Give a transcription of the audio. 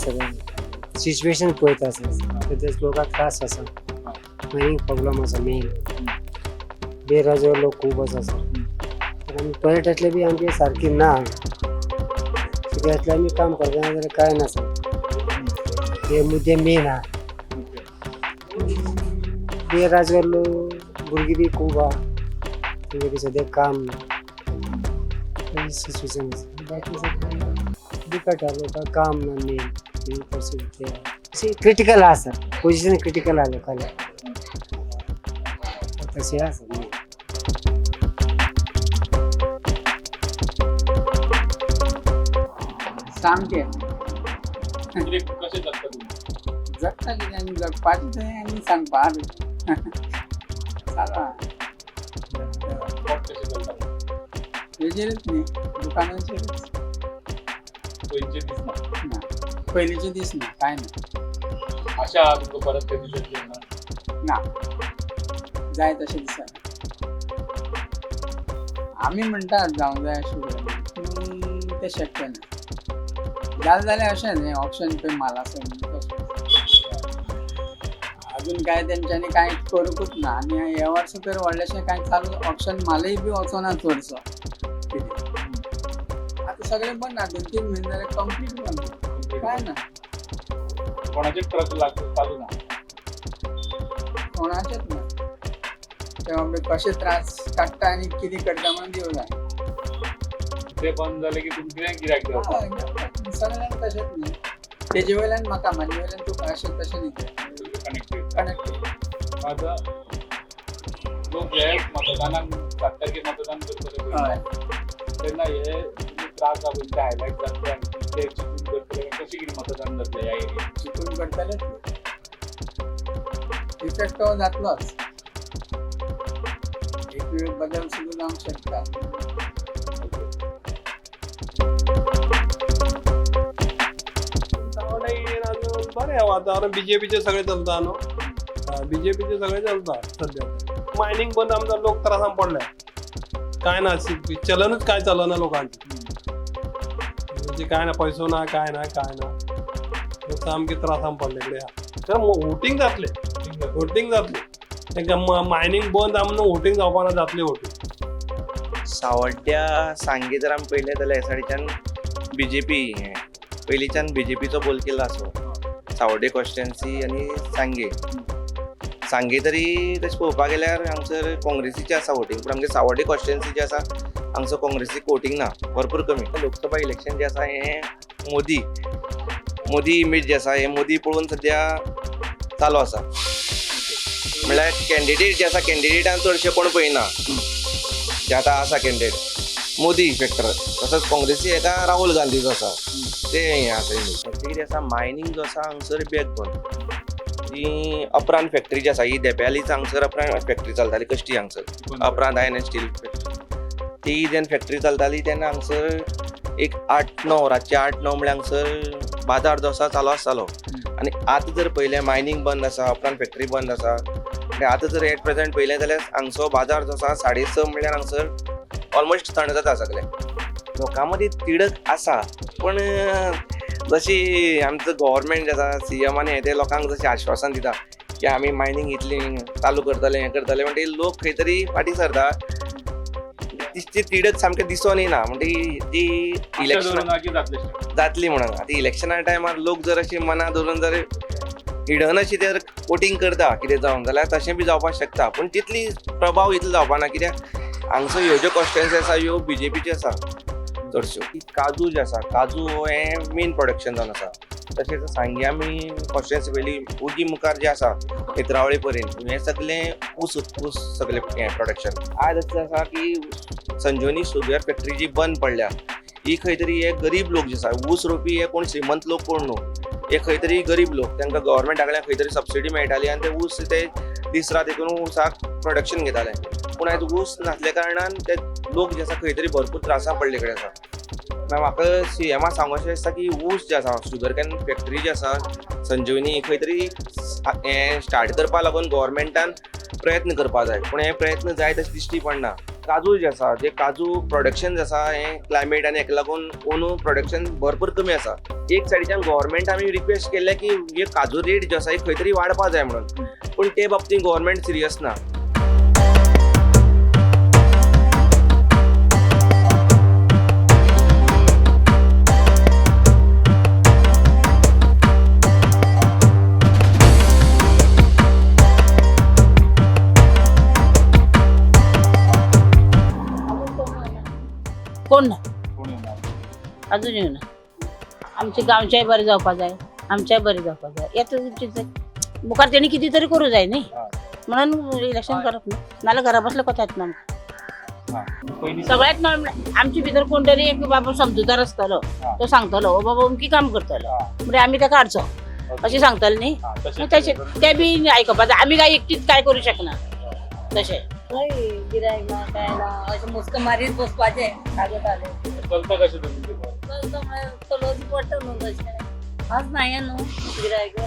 सगळं सिच्युएशन पळयता आसा सद्या लोकांक त्रास आसा मायनींग प्रॉब्लम आसा मेन बेरोजगार लोक खूब आसा सर आनी पर्यटकांतले बी आमचे सारकी ना कित्याक आमी काम करतना जाल्यार कांय ना सर हे मुद्दे मेन आहा बेरोजगार लोक भुरगीं बी खूब आहा तेंगे बी सद्या काम ना सिच्युएशन आसा बाकी सगळें बिकट आहा लोकांक काम ना मेन परिस्थिती क्रिटिकल आहा सर पोजिशन क्रिटिकल आहा लोकांले तशें आसा सामकें कशें जगता तुमी जगता कितें आनी जगपाचें तें आनी सांगपा चालू पोट कशें चलता हेजेरूच न्ही दुकानाचेरूच पयलींचे दीस ना ना पयलींचे दीस ना कांय ना आशा आहा तुमकां परत ते दीस येतले ना ना जाय तशें दिसना आमी म्हणटात जावंक जाय अशें पूण तें शक्य ना जालें जाल्यार अशें न्ही ऑप्शन पे माल आसा अजून काय तेंच्यांनी कांय करूंकूच ना आनी हे वर्स तर व्हडलेशें कांय चालू ऑप्शन मालय बी वचोना चडसो आतां सगळें बंद आहा 2-3 म्हयने जाल्यार कंप्लीट बंद काय ना कोणाचे ट्रक चालू ना कोणाचेच ना ते बाबडे कशे त्रास काडटा आनी कितें करता म्हणून दिवं जाय ते बंद जाले की तुमकां कितें गिरायक देंवता सगळ्यांक तशेंच न्ही तेजे वयल्यान म्हाका म्हाजे वयल्यान तुका अशें तशें न्ही कनेक्टेड कनेक्टेड आता लोक हे मतदानाक 7 तारखेक मतदान करतले हय तेन्ना हे त्रास जावन ते हायलायट जातले आनी ते चिंतून करतले कशें कितें मतदान जातलें ह्या एरियेक चिंतून करतलेच इफेक्ट तो जातलोच एक वेळ बदल सुरू जावंक शकता बरें वातावरण बीजेपीचे सगळे चलता न्हू बीजेपीचे सगळे चलता सध्या मायनींग बंद आमचा लोक त्रासान पडले काय ना चलनच काय चलना लोकांची म्हणजे काय ना पैसो ना काय ना लोक सामके त्रासान पडले कडेन तर वोटींग जातले तांकां मायनींग बंद आमकां वोटींग जावपाना जातले वोटींग सावड्ड्या सांगे जर आमी पळयलें जाल्यार ह्या सायडीच्यान बीजेपी पयलींच्यान बीजेपीचो बोल केल्लो आसो सावड्डे कॉन्स्टिट्युएन्सी आनी सांगे तरी तशें पळोवपाक गेल्यार हांगसर काँग्रेसीचें आसा वोटींग पूण आमगे सावड्डे कॉन्स्टिट्युएन्सी जी आसा हांगसर काँग्रेसीक वोटींग ना भरपूर कमी लोकसभा इलेक्शन जें आसा हें मोदी इमेज जी आसा हें मोदी पळोवन सद्या चालू आसा म्हळ्यार कॅन्डिडेट जे आसा कॅन्डिडेटान चडशे कोण पळयना जे आतां आसा कॅन्डिडेट मोदी फॅक्टर तसोच काँग्रेसी हेका राहुल गांधी जो आसा ते हें आसा इमेज कितें आसा मायनींग जो आसा हांगसर बॅकबोन ती अपरांत फॅक्टरी जी आसा ही देप्यालीच हांगसर अपरांत फॅक्टरी चलताली कश्टी हांगसर Aparanta iron end steel factory ती जेन्ना फॅक्टरी चलताली तेन्ना हांगसर एक 8-9 रातचे 8-9 म्हळ्यार हांगसर बाजार जो आसा चालू आसतालो आनी आतां जर पळयलें मायनींग बंद आसा अपरांत फॅक्टरी बंद आसा आनी आतां जर एट प्रेझेंट पळयलें जाल्यार हांगचो बाजार जो आसा 6:30 म्हळ्यार हांगसर ऑलमोस्ट थंड जाता सगळें लोकां मदीं तिडक आसा पण जशी आमचो गव्हर्मेंट जे आसा सीएमान हे ते लोकांक जशें आश्वासन दिता की आमी मायनींग इतली चालू करतले हें करतले म्हणटा लोक खंय तरी फाटीं सरता ती तिडक सामकें दिसून येना म्हणटा ती इलेक्शन जातली म्हणून आतां इलेक्शना टायमार लोक जर अशी मना धरून जर हिडन अशी जर वोटींग करता कितें जावं जाल्यार तशें बी जावपाक शकता पूण तितली प्रभाव इतलो जावपाना कित्याक हांगसर ह्यो ज्यो कॉन्स्टिट्युएन्सी आसा ह्यो बीजेपीच्यो आसा चडश्यो काजू जे आसा काजू हें मेन प्रोडक्शन जावन आसा तशेंच सांगे आमी कॉन्स्टिट्युएन्सी पयली उगी मुखार जे आसा नेत्रावळी पर्यंत हें सगळें ऊस सगळें हें प्रोडक्शन आज अशें आसा की संजीवनी शुगर फॅक्टरी जी बंद पडल्या ही खंय तरी हे गरीब लोक जे आसा ऊस रोवपी हे कोण श्रीमंत लोक कोण न्हू हे खंय तरी गरीब लोक तांकां गव्हर्मेंटा कडल्यान खंय तरी सबसिडी मेळटाली आनी ते ऊस ते दीस रात देखून ऊसाक प्रोडक्शन घेताले पूण आयज ऊस नासल्या कारणान ते लोक जे आसा खंय तरी भरपूर त्रासां पडले कडेन आसा म्हाका सीएमा सांगोचें आसता की ऊस जे आसा शुगर कॅन फॅक्टरी जी आसा संजीवनी खंय तरी हें स्टार्ट करपा लागून गव्हर्मेंटान प्रयत्न करपा जाय पूण हे प्रयत्न जाय तशें दिश्टी पडना काजू जे आसा जे काजू प्रोडक्शन जे आसा हें क्लायमेट आनी हेका लागून अंदू प्रोडक्शन भरपूर कमी आसा. एक सायडीच्यान गव्हर्मेंट आमी रिक्वेस्ट केल्ले की हे काजू रेट जो आसा ही खंय तरी वाडपा जाय म्हणून, पूण ते बाबतींत गव्हर्मेंट सिरियस ना. कोण ना कोण येणार अजून येऊ ना आमच्या गावच्याय बरें जावपा जाय आमच्याय बरें जावपा जाय येता मुखार तेणी कितें तरी करूं जाय न्ही म्हणून इलेक्शन करप न्ही नाल्यार घरा बसले कोता येतना आमकां. पहिली सगळ्यात आमचे भितर कोण तरी एक बाबा समजूतदार आसतलो तो सांगतलो हो बाबा अमकी काम करतलो म्हणजे आमी ताका हाडचो अशें सांगतले न्ही. तशें ते बी आयकपा जाय आमी काय एकटीच काय करूं शकना तशें. गिरायक ना काय ना अशें मुस्क मारीत बसपाचें कागद आले चलता कशें तुमी ते बरं? चलता म्हळ्यार चलोवची पडटा न्हू तशें आज नाही न्हू गिरायक